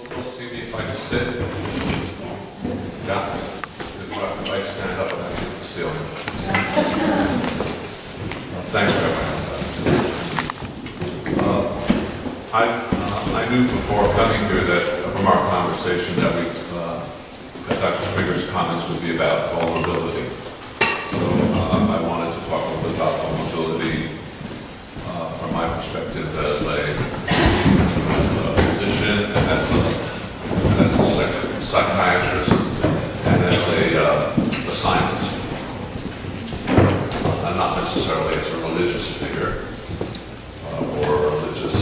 still see me if I sit? Yeah. Because if I stand up, I hit the ceiling. Thanks very much. I knew before coming here that from our conversation that that Dr. Springer's comments would be about vulnerability. So I wanted to talk a little bit about vulnerability from my perspective as a physician, and as a psychiatrist, and as a scientist, and not necessarily as a religious figure or a religious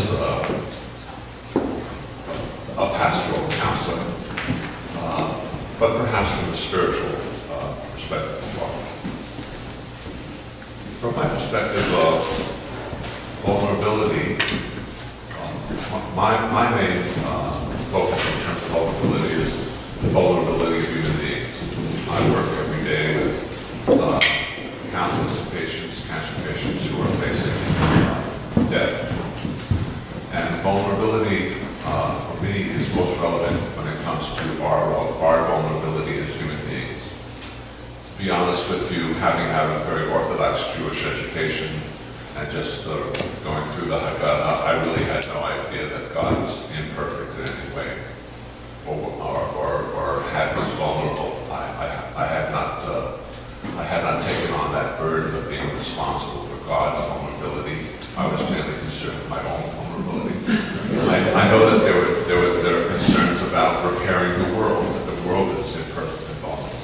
a pastoral counselor, but perhaps from a spiritual perspective as well. From my perspective of vulnerability, my main focus in terms of vulnerability is the vulnerability of human beings. I work every day with countless patients, cancer patients, who are facing death. And vulnerability for me is most relevant when it comes to our vulnerability as human beings. To be honest with you, having had a very Orthodox Jewish education and just going through the Haggadah, I really had no idea that God was imperfect in any way or was vulnerable. I had not taken on that burden of being responsible for God's vulnerability. I was mainly concerned with my own vulnerability. I know that there are concerns about repairing the world, that the world is imperfect and vulnerable.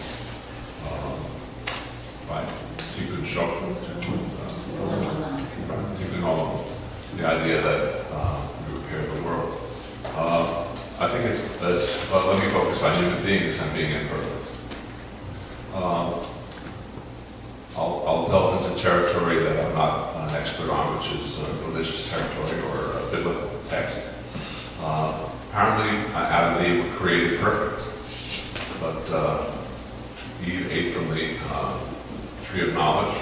Right? Tikkun Shokun, Tikkun Olam, the idea that we repair the world. I think let me focus on human beings and being imperfect. I'll delve into territory that I'm not an expert on, which is religious territory or a biblical text. Apparently, Adam and Eve were created perfect, but Eve ate from the tree of knowledge,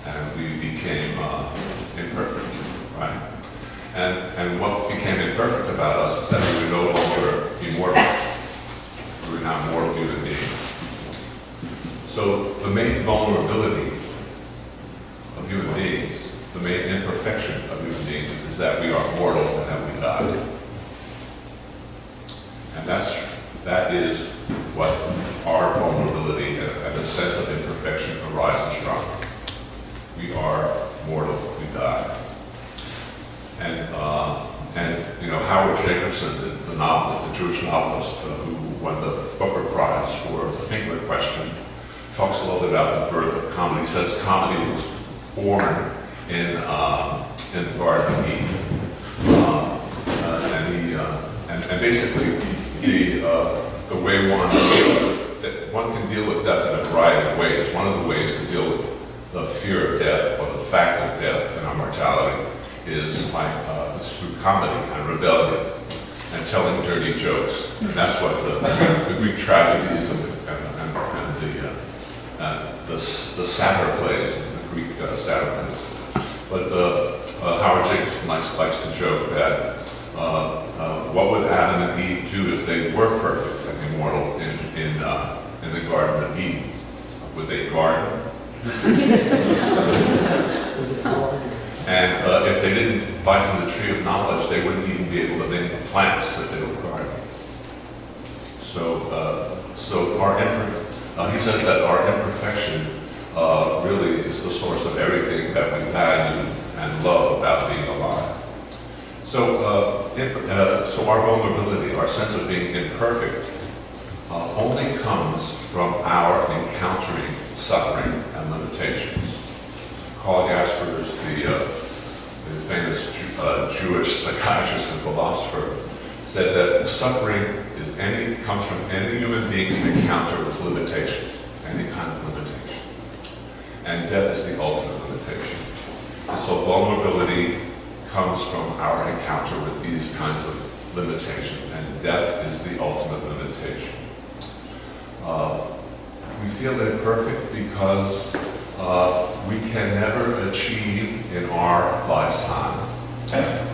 and we became imperfect, right? And what became imperfect about us is that we were no longer immortal. We were now mortal human beings. So the main vulnerability of human beings, the main imperfection of human beings, is that we are mortal and that we die. And that is what our vulnerability and a sense of imperfection arises from. We are mortal, we die. And you know, Howard Jacobson, the Jewish novelist who won the Booker Prize for the Finkler Question, talks a little bit about the birth of comedy. He says comedy was born in the Garden of Eden, and basically the way one can deal with death in a variety of ways. One of the ways to deal with the fear of death or the fact of death and our mortality is through comedy and rebellion and telling dirty jokes. And that's what the Greek tragedies and the satyr plays, the Greek satyr plays. But Howard Jacobson likes to joke that what would Adam and Eve do if they were perfect and immortal in the Garden of Eden? Would they garden? And if they didn't buy from the tree of knowledge, they wouldn't even be able to name the plants that they were gardening. He says that our imperfection really is the source of everything that we value and love about being alive. So our vulnerability, our sense of being imperfect, only comes from our encountering suffering and limitations. Karl Jaspers, the famous Jewish psychiatrist and philosopher, said that suffering comes from any human being's encounter with limitations, any kind of limitation. And death is the ultimate limitation. And so vulnerability comes from our encounter with these kinds of limitations, and death is the ultimate limitation. We feel imperfect because we can never achieve in our lifetime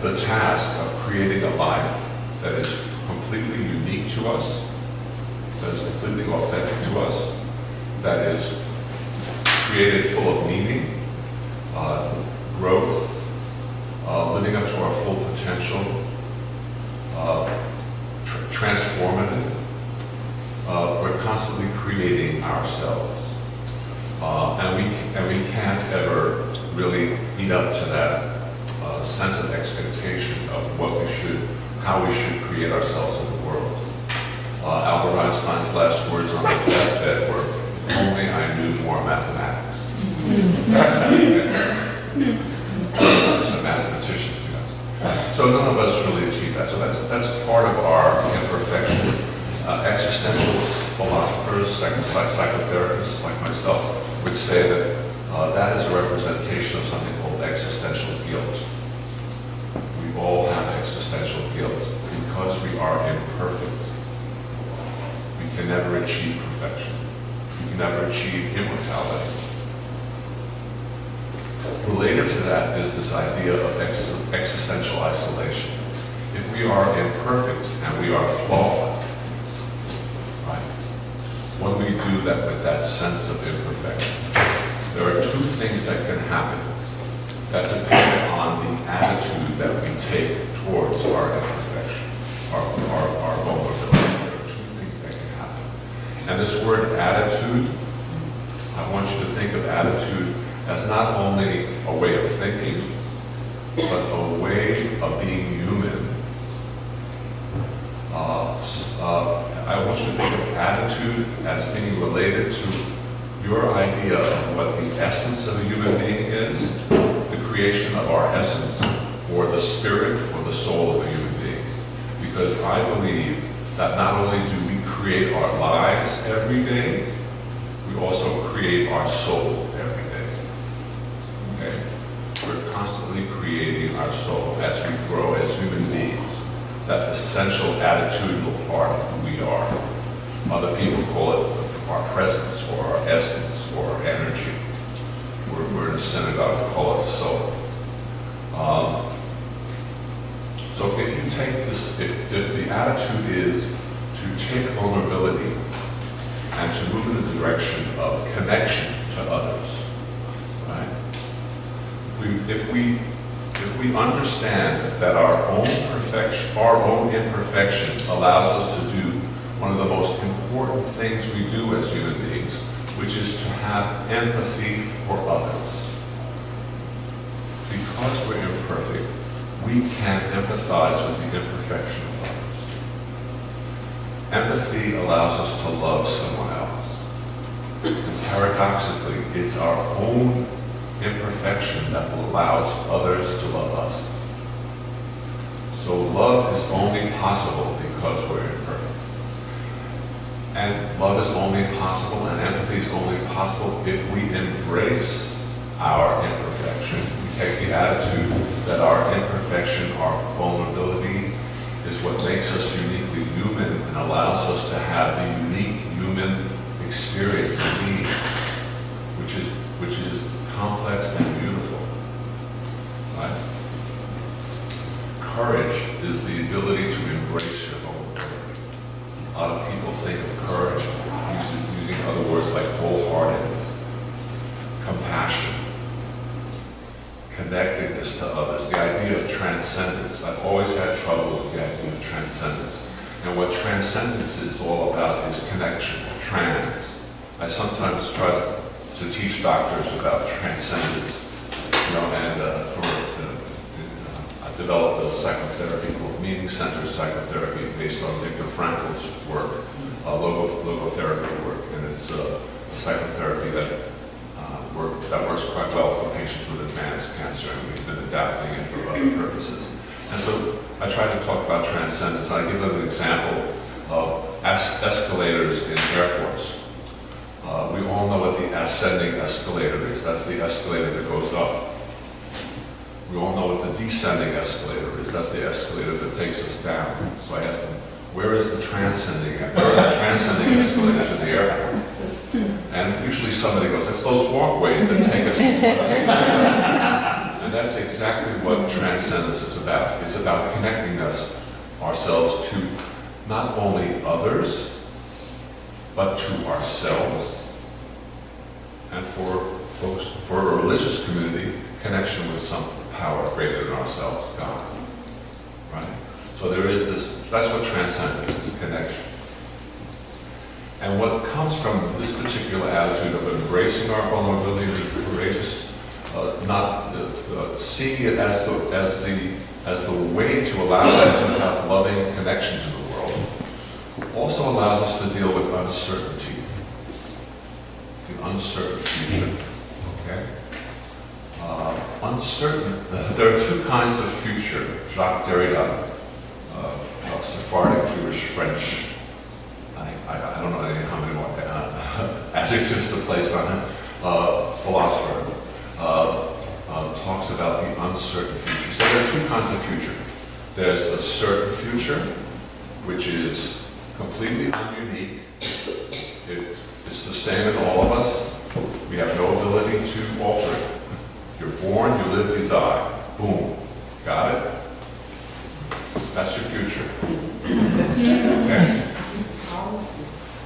the task of creating a life that is completely completely unique to us, that is completely authentic to us, that is created full of meaning, growth, living up to our full potential, transformative. We're constantly creating ourselves, and we can't ever really meet up to that sense of expectation of how we should create ourselves in the world. Albert Einstein's last words on his deathbed were, "If only I knew more mathematics." So mathematicians do that. So none of us really achieve that. So that's part of our imperfection. Existential philosophers, psychotherapists like myself would say that that is a representation of something called existential guilt. We all have existential guilt because we are imperfect. We can never achieve perfection. We can never achieve immortality. Related to that is this idea of existential isolation. If we are imperfect and we are flawed, right, what do we do with that sense of imperfection? There are two things that can happen that depend on the attitude that we take towards our imperfection, our vulnerability. There are two things that can happen. And this word attitude, I want you to think of attitude as not only a way of thinking, but a way of being human. I want you to think of attitude as being related to your idea of what the essence of a human being is, the creation of our essence, or the spirit or the soul of a human being. Because I believe that not only do we create our lives every day, we also create our soul every day. Okay? We're constantly creating our soul as we grow as human beings. That essential attitudinal part of who we are. Other people call it our presence or our essence or our energy. We're in a synagogue, we call it the soul. So if you take this, if the attitude is to take vulnerability and to move in the direction of connection to others, right? If we understand that our own imperfection allows us to do one of the most important things we do as human beings, which is to have empathy for others. Because we're imperfect, we can empathize with the imperfection of others. Empathy allows us to love someone else. And paradoxically, it's our own imperfection that will allow others to love us. So love is only possible because we're imperfect. And love is only possible, and empathy is only possible if we embrace our imperfection. We take the attitude that our imperfection, our vulnerability, is what makes us uniquely human and allows us to have the unique human experience and being, which is complex and beautiful. Right? Courage is the ability to embrace your vulnerability. A lot of people think of courage using other words like wholeheartedness, compassion, connectedness to others, the idea of transcendence. I've always had trouble with the idea of transcendence. And what transcendence is all about is connection, trans. I sometimes try to teach doctors about transcendence, and I developed a psychotherapy called meaning-centered psychotherapy based on Viktor Frankl's work, logotherapy work, and it's a psychotherapy that works quite well for patients with advanced cancer, and we've been adapting it for other purposes. And so I try to talk about transcendence. I give them an example of escalators in airports. We all know what the ascending escalator is. That's the escalator that goes up. We all know what the descending escalator is. That's the escalator that takes us down. So I asked them, where are the transcending escalators in the airport? And usually somebody goes, it's those walkways that take us. And that's exactly what transcendence is about. It's about connecting ourselves to not only others, but to ourselves, and for a religious community, connection with some power greater than ourselves, God. Right? So there is this, that's what transcendence is, connection. And what comes from this particular attitude of embracing our vulnerability, being courageous, not seeing it as the way to allow us to have loving connections in the world, also allows us to deal with uncertainty, the uncertain future. Okay, uncertain. There are two kinds of future. Jacques Derrida, Sephardic, Jewish, French. I don't know how many more adjectives to place on him. Philosopher talks about the uncertain future. So there are two kinds of future. There's a certain future, which is completely ununique. It's the same in all of us. We have no ability to alter it. You're born, you live, you die. Boom. Got it? That's your future. Okay?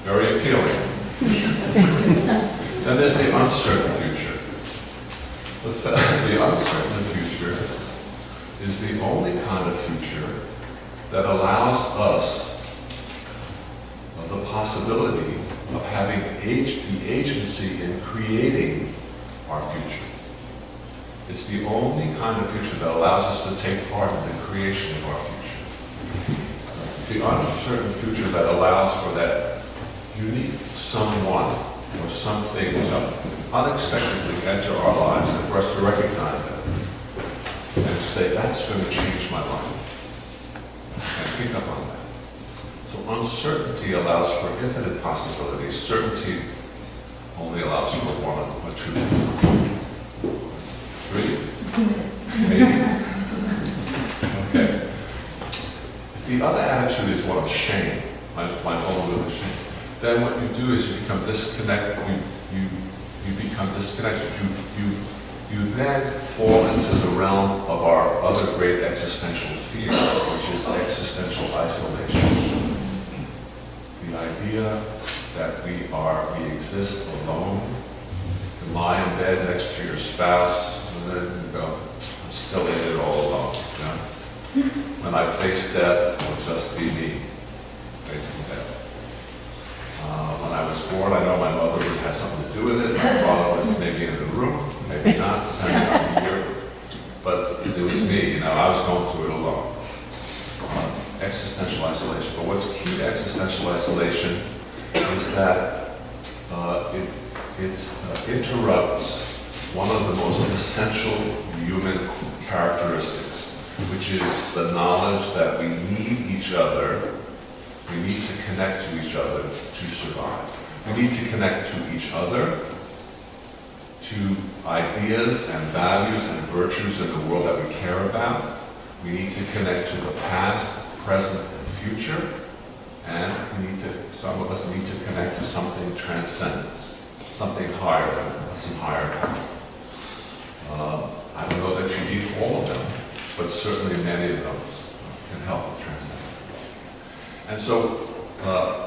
Very appealing. Then there's the uncertain future. The uncertain future is the only kind of future that allows us the possibility of having the agency in creating our future. It's the only kind of future that allows us to take part in the creation of our future. It's the uncertain future that allows for that unique someone or something to unexpectedly enter our lives and for us to recognize that and say, that's going to change my life. And pick up on that. So uncertainty allows for infinite possibilities. Certainty only allows for one or two. Three? Maybe? Okay. If the other attitude is one of shame, my vulnerability shame, then what you do is you become disconnected. You become disconnected. You then fall into the realm of our other great existential fear, which is existential isolation. The idea that we exist alone. You can lie in bed next to your spouse, and then you go, I'm still in it all alone. You know? When I face death, it'll just be me facing death. When I was born, I know my mother would have something to do with it. My father was maybe in the room, maybe not, depending on the year. But it was me, you know, I was going through it alone. Existential isolation. But what's key to existential isolation is that it interrupts one of the most essential human characteristics, which is the knowledge that we need each other. We need to connect to each other to survive. We need to connect to each other, to ideas and values and virtues in the world that we care about. We need to connect to the past, present, and future. And some of us need to connect to something transcendent, something higher than us, some higher power. I don't know that you need all of them, but certainly many of those can help with transcendence. And so,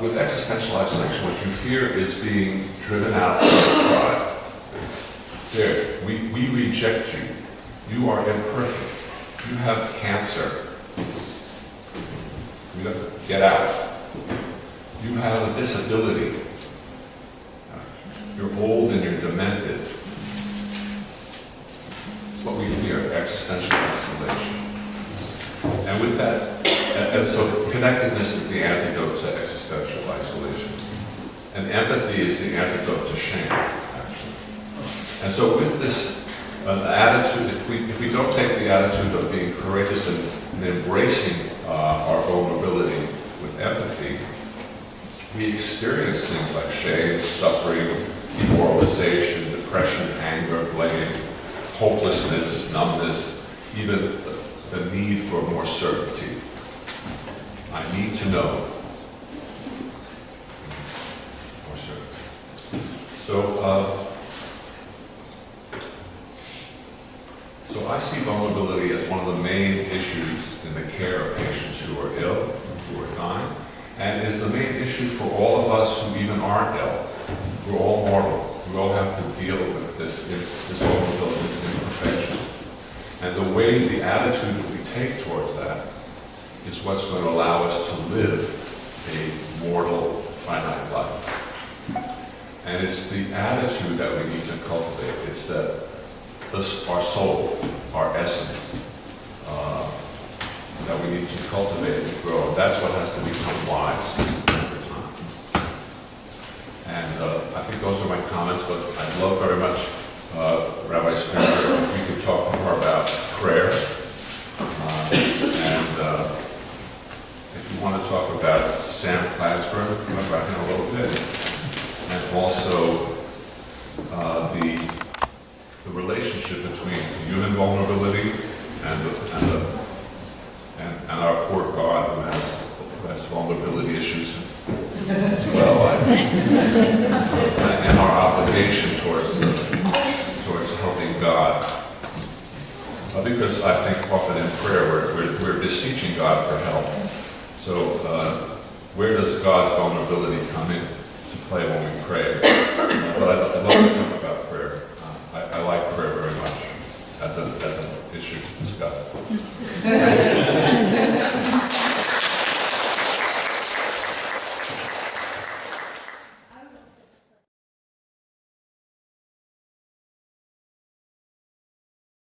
with existential isolation, what you fear is being driven out from the tribe. There, we reject you. You are imperfect. You have cancer. Get out. You have a disability. You're old and you're demented. It's what we fear, existential isolation. And with that, and so connectedness is the antidote to existential isolation. And empathy is the antidote to shame, actually. And so with this attitude, if we don't take the attitude of being courageous and embracing our vulnerability with empathy, we experience things like shame, suffering, demoralization, depression, anger, blame, hopelessness, numbness, even the need for more certainty. I need to know. More certainty. So I see vulnerability as one of the main issues in the care of patients who are ill, who are dying, and is the main issue for all of us who even aren't ill. We're all mortal. We all have to deal with this vulnerability, this imperfection. And the way, the attitude that we take towards that is what's going to allow us to live a mortal, finite life. And it's the attitude that we need to cultivate. It's that our soul, our essence, that we need to cultivate and grow. That's what has to become wise over time. And I think those are my comments, but I'd love very much, Rabbi Spencer, if we could talk more about prayer. And if you want to talk about Sam Klagsberg, talk about him a little bit. And also the relationship between human vulnerability and our poor God who has vulnerability issues as well, and our obligation towards helping God. Because I think often in prayer we're beseeching God for help. So where does God's vulnerability come in to play when we pray? But I'd love to talk about prayer. I like prayer very much as an issue to discuss.